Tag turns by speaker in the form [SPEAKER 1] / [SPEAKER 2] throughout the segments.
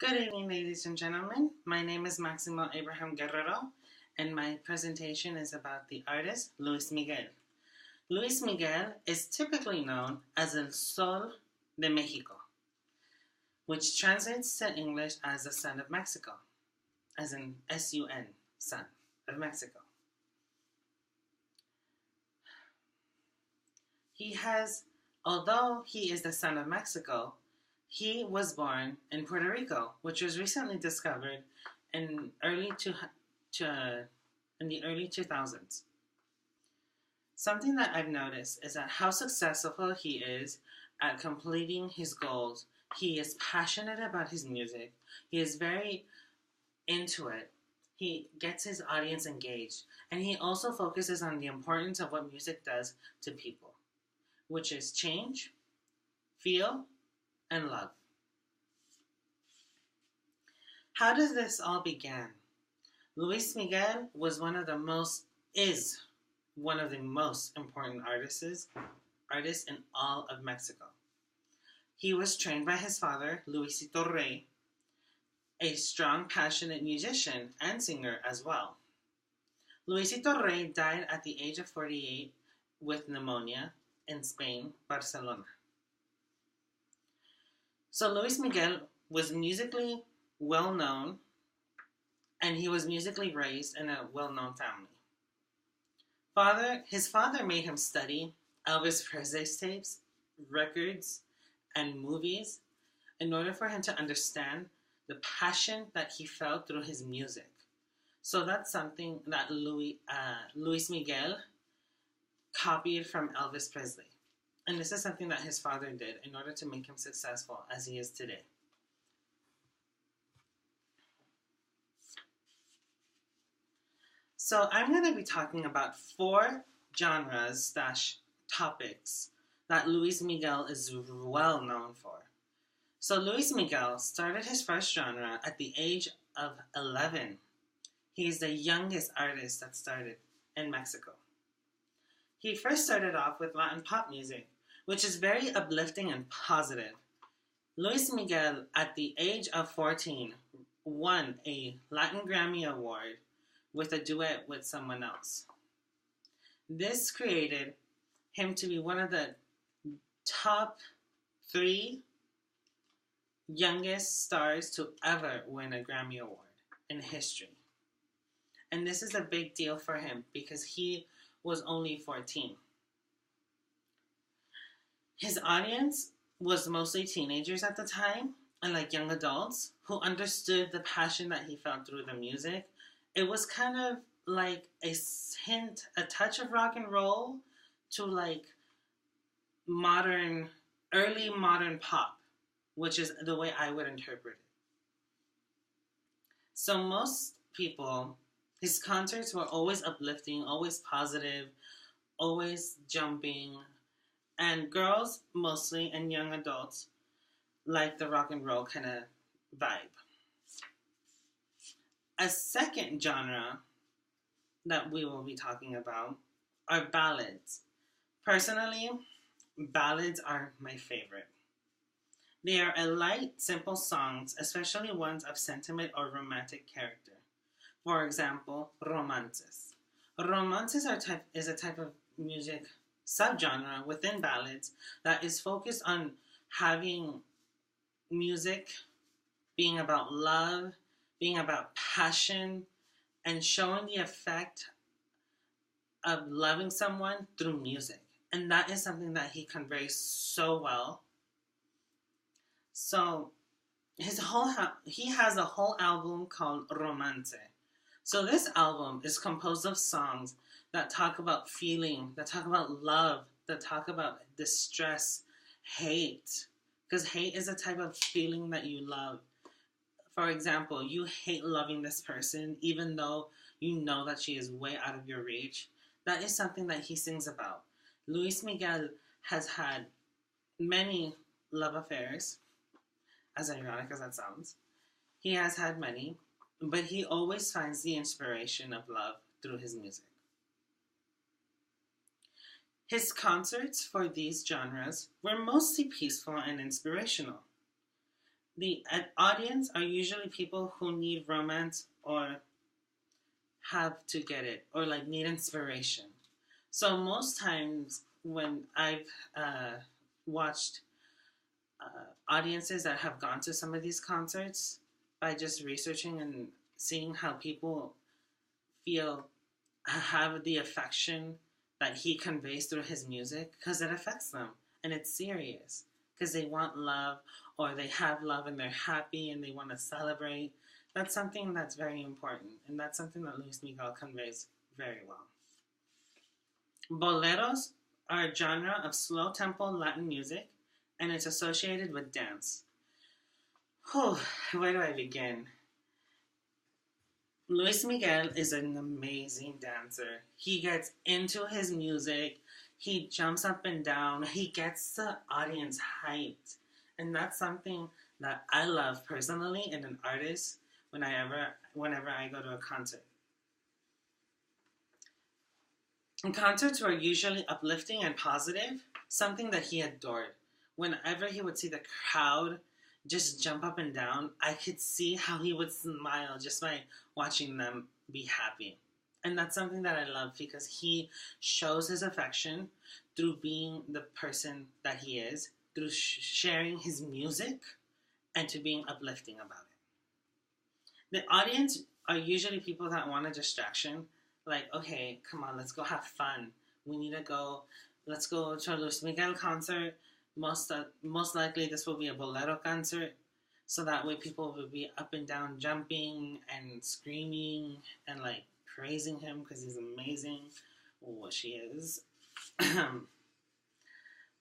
[SPEAKER 1] Good evening, ladies and gentlemen. My name is Maximo Abraham Guerrero, and my presentation is about the artist Luis Miguel. Luis Miguel is typically known as El Sol de Mexico, which translates to English as the Sun of Mexico, as in S-U-N, Sun of Mexico. Although he is the Son of Mexico, he was born in Puerto Rico, which was recently discovered in the early 2000s. Something that I've noticed is that how successful he is at completing his goals. He is passionate about his music. He is very into it. He gets his audience engaged. And he also focuses on the importance of what music does to people, which is change, feel, and love. How does this all begin? Luis Miguel is one of the most important artists in all of Mexico. He was trained by his father, Luisito Rey, a strong, passionate musician and singer as well. Luisito Rey died at the age of 48 with pneumonia in Spain, Barcelona. So Luis Miguel was musically well known, and he was musically raised in a well-known family. His father made him study Elvis Presley's tapes, records, and movies in order for him to understand the passion that he felt through his music. So that's something that Luis Miguel copied from Elvis Presley. And this is something that his father did in order to make him successful as he is today. So I'm going to be talking about 4 genres / topics that Luis Miguel is well known for. So Luis Miguel started his first genre at the age of 11. He is the youngest artist that started in Mexico. He first started off with Latin pop music, which is very uplifting and positive. Luis Miguel, at the age of 14, won a Latin Grammy Award with a duet with someone else. This created him to be one of the top 3 youngest stars to ever win a Grammy Award in history. And this is a big deal for him because he was only 14. His audience was mostly teenagers at the time and young adults who understood the passion that he felt through the music. It was kind of like a touch of rock and roll to early modern pop, which is the way I would interpret it. So most people, his concerts were always uplifting, always positive, always jumping, and girls mostly and young adults like the rock and roll kind of vibe. A second genre that we will be talking about are ballads. Personally, ballads are my favorite. They are a light, simple songs, especially ones of sentiment or romantic character. For example, romances. Romances is a type of music subgenre within ballads that is focused on having music being about love, being about passion, and showing the effect of loving someone through music. And that is something that he conveys so well. So he has a whole album called Romance. So this album is composed of songs that talk about feeling, that talk about love, that talk about distress, hate. Because hate is a type of feeling that you love. For example, you hate loving this person even though you know that she is way out of your reach. That is something that he sings about. Luis Miguel has had many love affairs, as ironic as that sounds. He has had many, but he always finds the inspiration of love through his music. His concerts for these genres were mostly peaceful and inspirational. The audience are usually people who need romance or have to get it or like need inspiration. So most times when I've watched audiences that have gone to some of these concerts, by just researching and seeing how people feel, have the affection that he conveys through his music, because it affects them and it's serious, because they want love or they have love and they're happy and they want to celebrate. That's something that's very important, and that's something that Luis Miguel conveys very well. Boleros are a genre of slow tempo Latin music, and it's associated with dance. Whew, where do I begin? Luis Miguel is an amazing dancer. He gets into his music, he jumps up and down, he gets the audience hyped. And that's something that I love personally in an artist whenever I go to a concert. And concerts were usually uplifting and positive, something that he adored. Whenever he would see the crowd just jump up and down, I could see how he would smile just by watching them be happy. And that's something that I love, because he shows his affection through being the person that he is, through sharing his music, and to being uplifting about it. The audience are usually people that want a distraction, like, okay, come on, let's go have fun. We need to go, let's go to a Luis Miguel concert. Most likely this will be a bolero concert, so that way people will be up and down jumping and screaming and like praising him because he's amazing, what she is.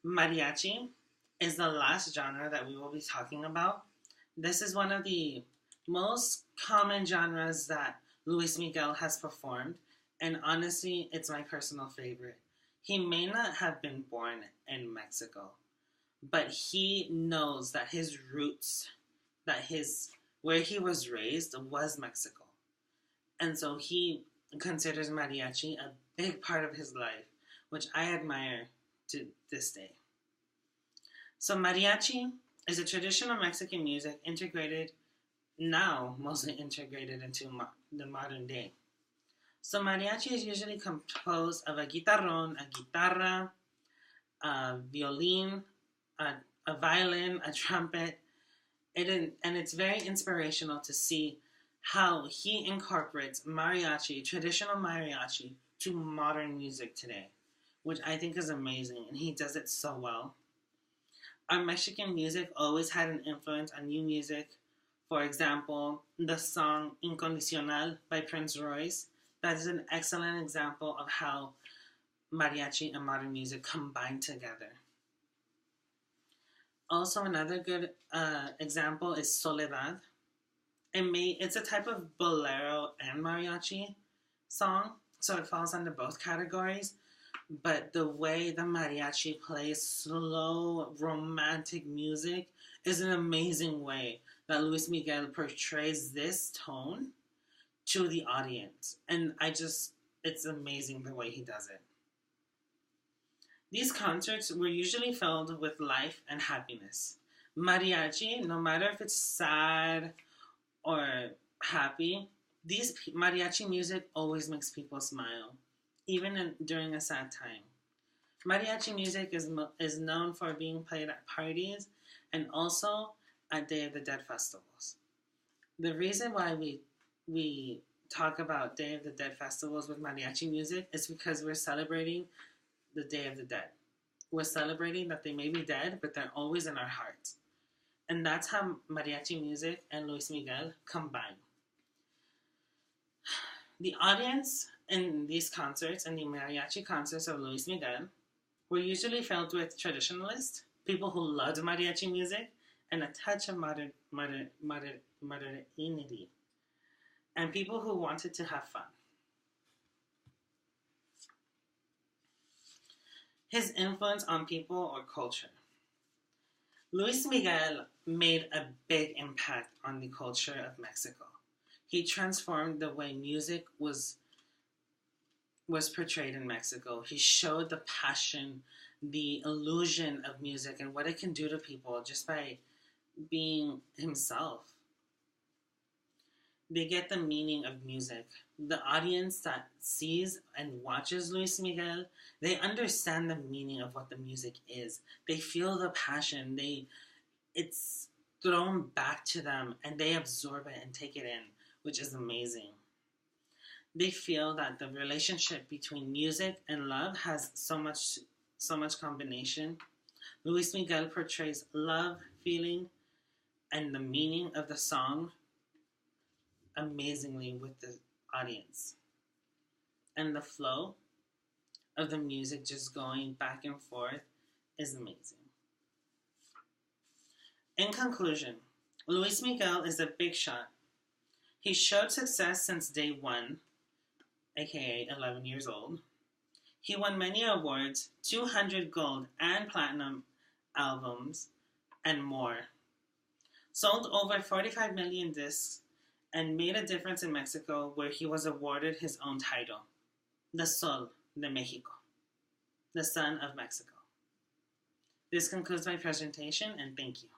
[SPEAKER 1] Mariachi is the last genre that we will be talking about. This is one of the most common genres that Luis Miguel has performed, and honestly, it's my personal favorite. He may not have been born in Mexico, but he knows that his roots, where he was raised was Mexico. And so he considers mariachi a big part of his life, which I admire to this day. So mariachi is a traditional Mexican music mostly integrated into the modern day. So mariachi is usually composed of a guitarrón, a guitarra, a violin, a violin, a trumpet, and it's very inspirational to see how he incorporates mariachi, traditional mariachi, to modern music today, which I think is amazing, and he does it so well. Our Mexican music always had an influence on new music. For example, the song Incondicional by Prince Royce. That is an excellent example of how mariachi and modern music combine together. Also, another good example is Soledad. It's a type of bolero and mariachi song, so it falls under both categories. But the way the mariachi plays slow, romantic music is an amazing way that Luis Miguel portrays this tone to the audience. And it's amazing the way he does it. These concerts were usually filled with life and happiness. Mariachi, no matter if it's sad or happy, these mariachi music always makes people smile, even during a sad time. Mariachi music is known for being played at parties and also at Day of the Dead festivals. The reason why we talk about Day of the Dead festivals with mariachi music is because we're celebrating the Day of the Dead. We're celebrating that they may be dead, but they're always in our hearts. And that's how mariachi music and Luis Miguel combine. The audience in these concerts, and the mariachi concerts of Luis Miguel, were usually filled with traditionalists, people who loved mariachi music, and a touch of modernity, and people who wanted to have fun. His influence on people or culture. Luis Miguel made a big impact on the culture of Mexico. He transformed the way music was portrayed in Mexico. He showed the passion, the illusion of music, and what it can do to people just by being himself. They get the meaning of music. The audience that sees and watches Luis Miguel, they understand the meaning of what the music is. They feel the passion. It's thrown back to them and they absorb it and take it in, which is amazing. They feel that the relationship between music and love has so much combination. Luis Miguel portrays love, feeling, and the meaning of the song amazingly with the audience. And the flow of the music just going back and forth is amazing. In conclusion, Luis Miguel is a big shot. He showed success since day one, aka 11 years old. He won many awards, 200 gold and platinum albums, and more. Sold over 45 million discs and made a difference in Mexico, where he was awarded his own title, the Sol de Mexico, the Sun of Mexico. This concludes my presentation, and thank you.